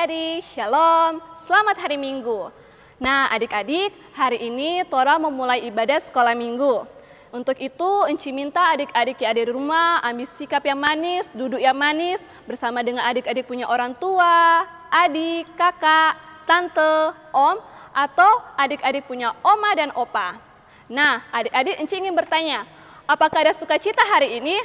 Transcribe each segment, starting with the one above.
adik-adik, shalom, selamat hari Minggu. Nah adik-adik, hari ini Tora memulai ibadah sekolah Minggu. Untuk itu Enci minta adik-adik yang ada di rumah ambil sikap yang manis, duduk yang manis, bersama dengan adik-adik punya orang tua, adik, kakak, tante, om, atau adik-adik punya oma dan opa. Nah adik-adik Enci ingin bertanya, apakah ada sukacita hari ini?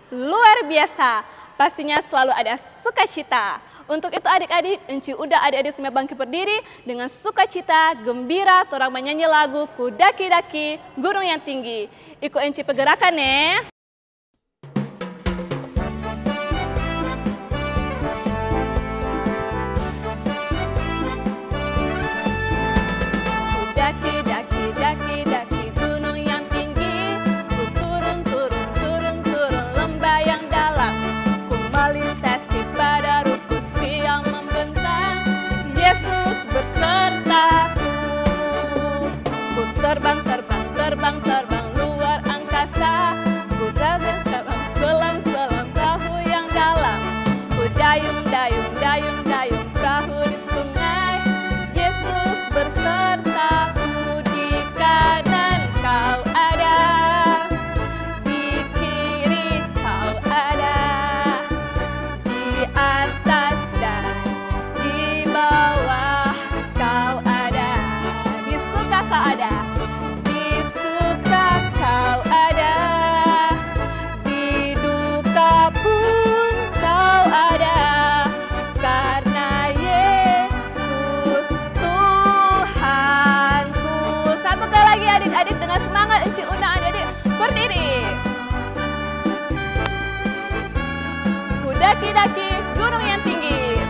Luar biasa, pastinya selalu ada sukacita. Untuk itu adik-adik, Enci udah adik-adik semua bangkit berdiri dengan sukacita, gembira, Tora menyanyi lagu Ku Daki-Daki Gunung yang Tinggi. Ikut Enci pergerakan ya. Terbang, terbang, terbang, terbang luar angkasa. Ku terbang, terbang, selam, selam perahu yang dalam. Ku dayung, dayung, dayung, dayung perahu di sungai. Yesus bersertaku, di kanan kau ada, di kiri kau ada, di atas dan di bawah kau ada, di suka kau ada. Adik-adik dengan semangat Enci undang adik-adik berdiri. Ku daki-daki gunung yang tinggi.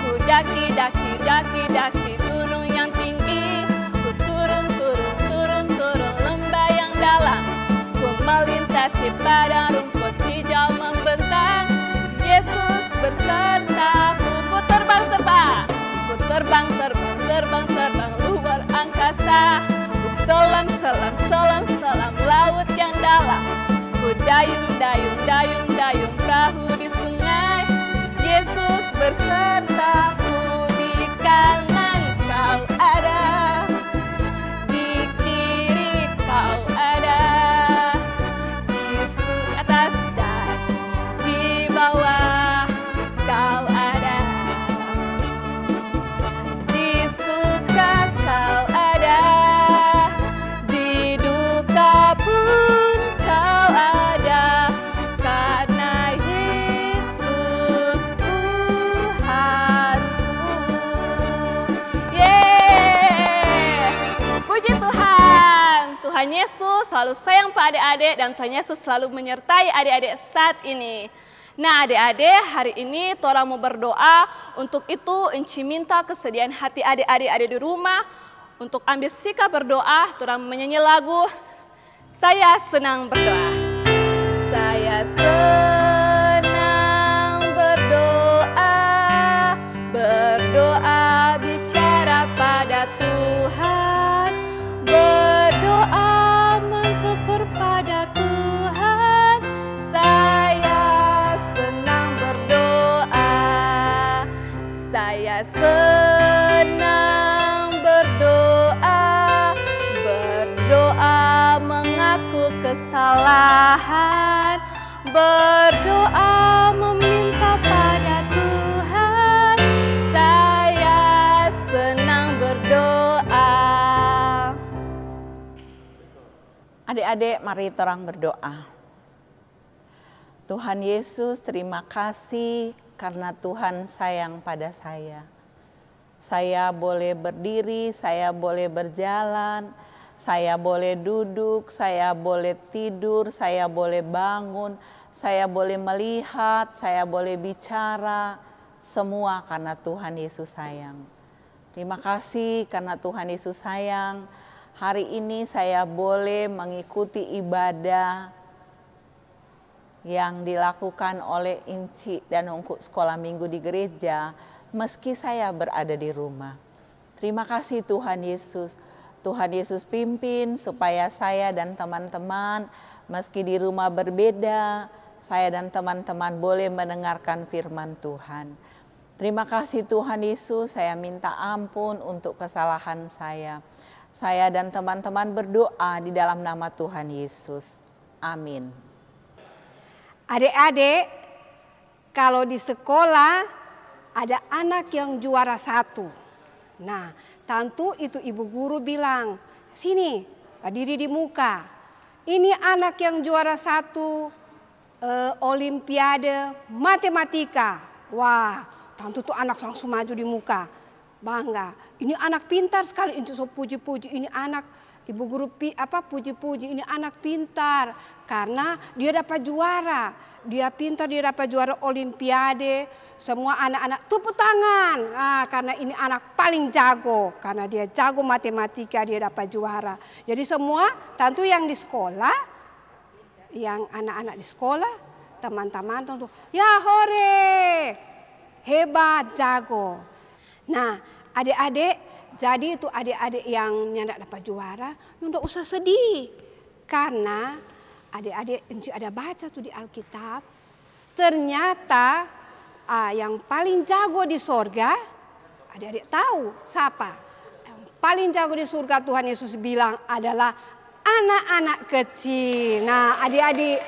Ku daki-daki, daki-daki gunung yang tinggi. Ku turun, turun, turun, turun lembah yang dalam. Ku melintasi padang rumput hijau membentang. Yesus bersertaku. Ku terbang, terbang. Ku terbang, terbang, terbang, terbang luar angkasa. Ku selam, selam, selam, selam laut yang dalam. Ku dayung, dayung, dayung, dayung perahu di sungai. Yesus bersertaku, di kanan kau ada, di kiri kau ada, di atas dan di bawah kau ada, di suka kau ada, di duka pun kau ada, karena Yesus Tuhanku. Yeay! Puji Tuhan, Tuhan Yesus selalu sayang pada adik-adik dan Tuhan Yesus selalu menyertai adik-adik saat ini. Nah adik-adik, hari ini Tora mau berdoa. Untuk itu Enci minta kesediaan hati adik-adik ada di rumah untuk ambil sikap berdoa. Tora menyanyi lagu Saya Senang Berdoa. Saya senang berdoa, berdoa bicara pada Tuhan, berdoa mensyukur pada Tuhan. Saya senang berdoa, saya senang berdoa, berdoa mengaku kesalahan, berdoa meminta pada Tuhan. Saya senang berdoa. Adik-adik, mari torang berdoa. Tuhan Yesus, terima kasih karena Tuhan sayang pada saya. Saya boleh berdiri, saya boleh berjalan, saya boleh duduk, saya boleh tidur, saya boleh bangun, saya boleh melihat, saya boleh bicara. Semua karena Tuhan Yesus sayang. Terima kasih karena Tuhan Yesus sayang. Hari ini saya boleh mengikuti ibadah yang dilakukan oleh Enci dan Ungku sekolah minggu di gereja, meski saya berada di rumah. Terima kasih Tuhan Yesus. Tuhan Yesus pimpin supaya saya dan teman-teman meski di rumah berbeda, saya dan teman-teman boleh mendengarkan firman Tuhan. Terima kasih Tuhan Yesus, saya minta ampun untuk kesalahan saya. Saya dan teman-teman berdoa di dalam nama Tuhan Yesus. Amin. Adik-adik, kalau di sekolah ada anak yang juara 1. Nah, tentu itu ibu guru bilang, sini, berdiri di muka. Ini anak yang juara 1 Olimpiade Matematika. Wah, tentu tuh anak langsung maju di muka. Bangga. Ini anak pintar sekali. Untuk so puji-puji ini anak. Ibu guru puji-puji ini anak pintar. Karena dia dapat juara. Dia pintar, dia dapat juara Olimpiade. Semua anak-anak tepuk tangan. Nah, karena ini anak paling jago. Karena dia jago matematika, dia dapat juara. Jadi semua tentu yang di sekolah, yang anak-anak di sekolah, teman-teman tentu, ya hore, hebat, jago. Nah, adik-adik, jadi itu adik-adik yang tidak dapat juara, tidak usah sedih. Karena adik-adik ada baca tuh di Alkitab, ternyata yang paling jago di sorga, adik-adik tahu siapa? Yang paling jago di surga Tuhan Yesus bilang adalah anak-anak kecil. Nah, adik-adik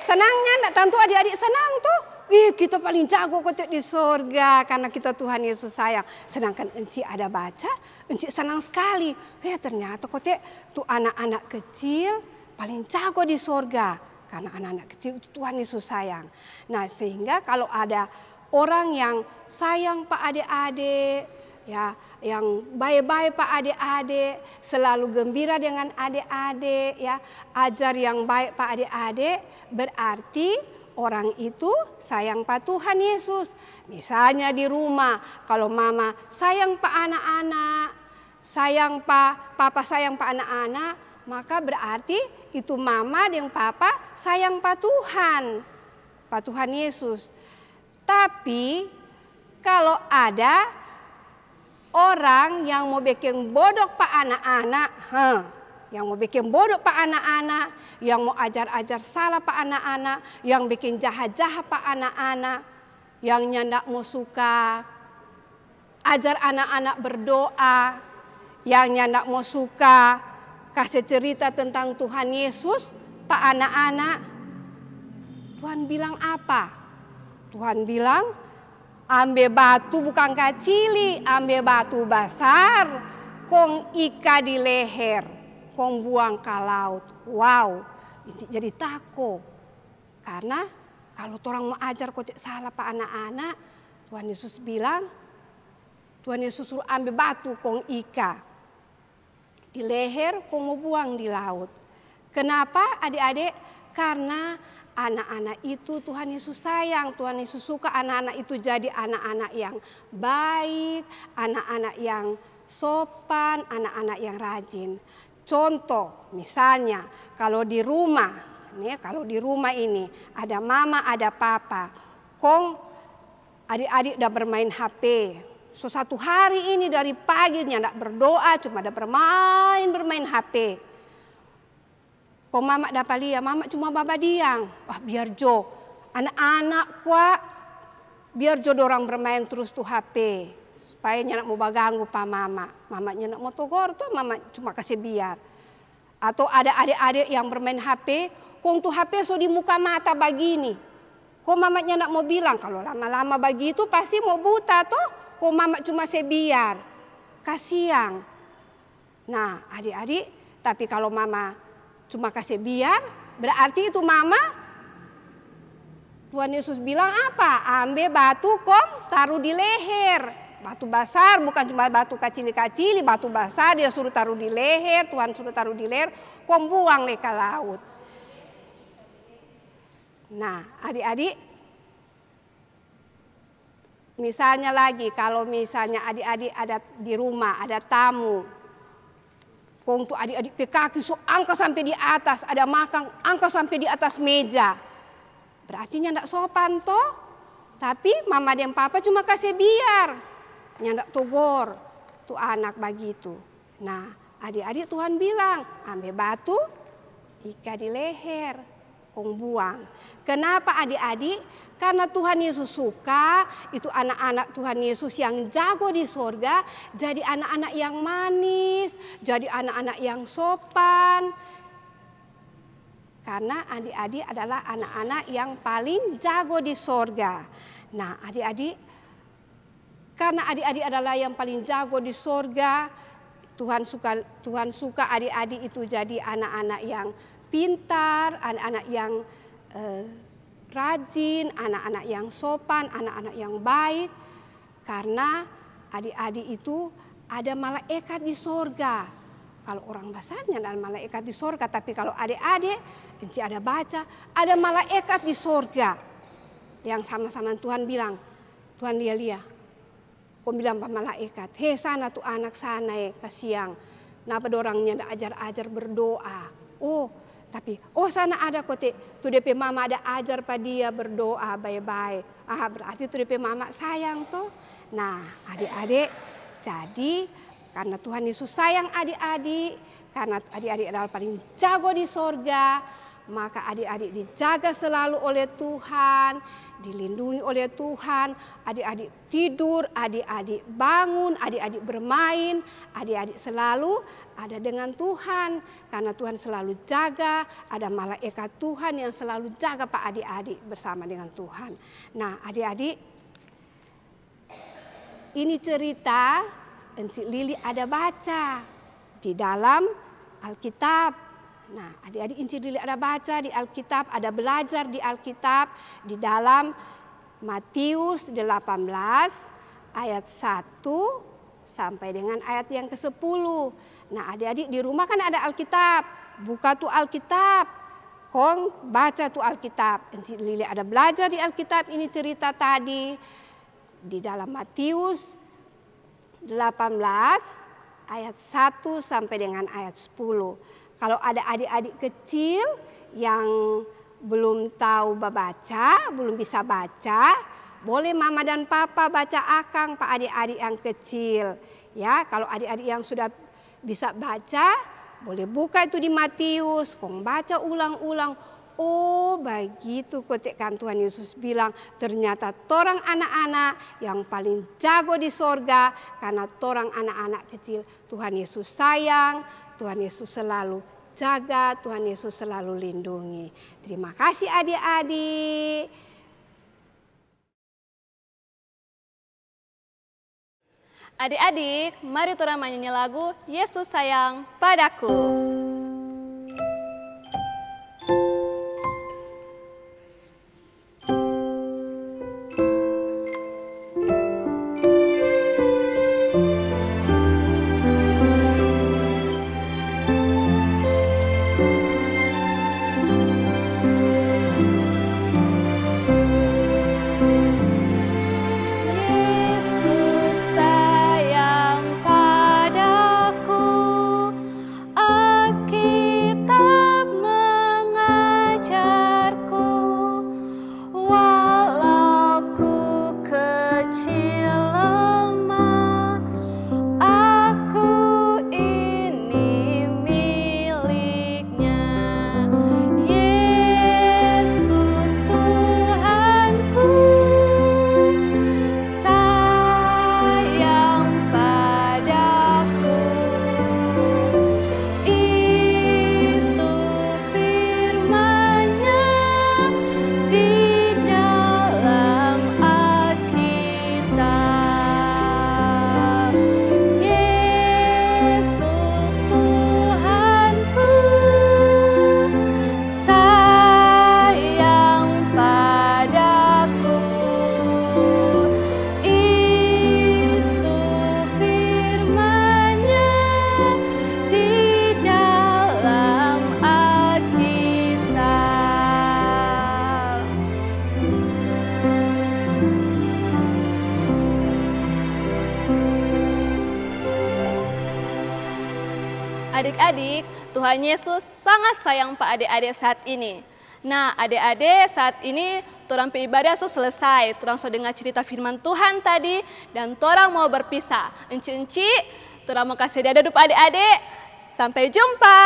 senangnya enggak? Tentu adik-adik senang tuh. Kita paling jago kotek di surga karena kita Tuhan Yesus sayang. Sedangkan Enci ada baca, Enci senang sekali. Ternyata kotek tuh anak-anak kecil paling jago di surga karena anak-anak kecil itu Tuhan Yesus sayang. Nah, sehingga kalau ada orang yang sayang Pak adik-adik, ya, yang baik-baik Pak adik-adik, selalu gembira dengan adik-adik, ya, ajar yang baik Pak adik-adik, berarti orang itu sayang Pak Tuhan Yesus. Misalnya di rumah, kalau mama sayang Pak anak-anak, sayang papa sayang Pak anak-anak, maka berarti itu mama dan papa sayang Pak Tuhan Yesus. Tapi kalau ada orang yang mau bikin bodoh Pak anak-anak, yang mau bikin bodoh Pak anak-anak, yang mau ajar-ajar salah Pak anak-anak, yang bikin jahat-jahat Pak anak-anak, yang nyandak mau suka ajar anak-anak berdoa, yang nyandak mau suka kasih cerita tentang Tuhan Yesus Pak anak-anak. Tuhan bilang apa? Tuhan bilang, ambil batu bukan kacili, ambil batu besar, kong ika di leher, kong buang ke laut. Wow, jadi takut. Karena kalau orang mau ajar kok salah Pak anak-anak, Tuhan Yesus bilang, Tuhan Yesus suruh ambil batu kong ika di leher, kong mau buang di laut. Kenapa adik-adik? Karena anak-anak itu Tuhan Yesus sayang, Tuhan Yesus suka anak-anak itu jadi anak-anak yang baik, anak-anak yang sopan, anak-anak yang rajin. Contoh, misalnya kalau di rumah ini ada mama, ada papa, kong adik-adik udah bermain HP. So satu hari ini dari paginya enggak berdoa, cuma ada bermain HP. Kok mama dapat lihat, mama cuma baba diam. Wah biar jo, anak-anak kuat, biar jo dorang bermain terus tuh HP. Supaya nyak mau baganggu pa mama. Mama nyak mau togor tuh, mama cuma kasih biar. Atau ada adik-adik yang bermain HP, kong tuh HP so di muka mata begini. Kok mama nyak mau bilang, kalau lama-lama begitu pasti mau buta tuh. Kok mama cuma sebiar. Kasihan. Nah adik-adik, tapi kalau mama cuma kasih biar, berarti itu mama, Tuhan Yesus bilang apa? Ambil batu kong taruh di leher. Batu besar, bukan cuma batu kecil-kecil, batu besar dia suruh taruh di leher, Tuhan suruh taruh di leher, kong buang ke laut. Nah adik-adik, misalnya lagi kalau misalnya adik-adik ada di rumah, ada tamu, kong tuh adik-adik pe kaki so angkat sampai di atas, ada makan angkat sampai di atas meja. Berarti nyandak sopan toh. Tapi mama dan papa cuma kasih biar. Nyandak togor tuh anak begitu. Nah adik-adik Tuhan bilang, ambil batu, ika di leher. kong buang. Kenapa adik-adik? Karena Tuhan Yesus suka itu anak-anak Tuhan Yesus yang jago di sorga jadi anak-anak yang manis, jadi anak-anak yang sopan. Karena adik-adik adalah anak-anak yang paling jago di sorga. Nah adik-adik, karena adik-adik adalah yang paling jago di sorga, Tuhan suka adik-adik itu jadi anak-anak yang pintar, anak-anak yang rajin, anak-anak yang sopan, anak-anak yang baik. Karena adik-adik itu ada malaikat di sorga. Kalau orang besarnya ada malaikat di sorga, tapi kalau adik-adik, Enci ada baca, ada malaikat di sorga. Yang sama-sama Tuhan bilang, Tuhan Lia, kau bilang pak malaikat, hei sana tuh anak sana kasiang. Napa dorangnya ada ajar-ajar berdoa. Oh, tapi sana ada kote tuh DP mama ada ajar pada dia berdoa baik-baik. Berarti tuh DP mama sayang tuh. Nah adik-adik, jadi karena Tuhan Yesus sayang adik-adik, karena adik-adik adalah paling jago di sorga, maka adik-adik dijaga selalu oleh Tuhan, dilindungi oleh Tuhan. Adik-adik tidur, adik-adik bangun, adik-adik bermain, adik-adik selalu ada dengan Tuhan. Karena Tuhan selalu jaga, ada malaikat Tuhan yang selalu jaga pak adik-adik bersama dengan Tuhan. Nah adik-adik, ini cerita Encik Lili ada baca di dalam Alkitab. Nah adik-adik Encik Lili ada baca di Alkitab, ada belajar di Alkitab di dalam Matius 18 ayat 1 sampai dengan ayat yang ke-10. Nah adik-adik di rumah kan ada Alkitab, buka tuh Alkitab, kong baca tuh Alkitab. Encik Lili ada belajar di Alkitab ini cerita tadi di dalam Matius 18 ayat 1 sampai dengan ayat 10. Kalau ada adik-adik kecil yang belum tahu baca, belum bisa baca, boleh mama dan papa baca akang pak adik-adik yang kecil. Ya, kalau adik-adik yang sudah bisa baca, boleh buka itu di Matius, kong baca ulang-ulang. Oh begitu kotekan Tuhan Yesus bilang, ternyata torang anak-anak yang paling jago di sorga karena torang anak-anak kecil. Tuhan Yesus sayang, Tuhan Yesus selalu jaga, Tuhan Yesus selalu lindungi. Terima kasih adik-adik. Adik-adik, mari torang menyanyi lagu Yesus Sayang Padaku. Adik-adik, Tuhan Yesus sangat sayang pak adik-adik saat ini. Nah adik-adik saat ini torang ibadah selesai. Torang sudah dengar cerita firman Tuhan tadi dan torang mau berpisah. Enci-enci, torang mau kasih dada dulu adik-adik. Sampai jumpa.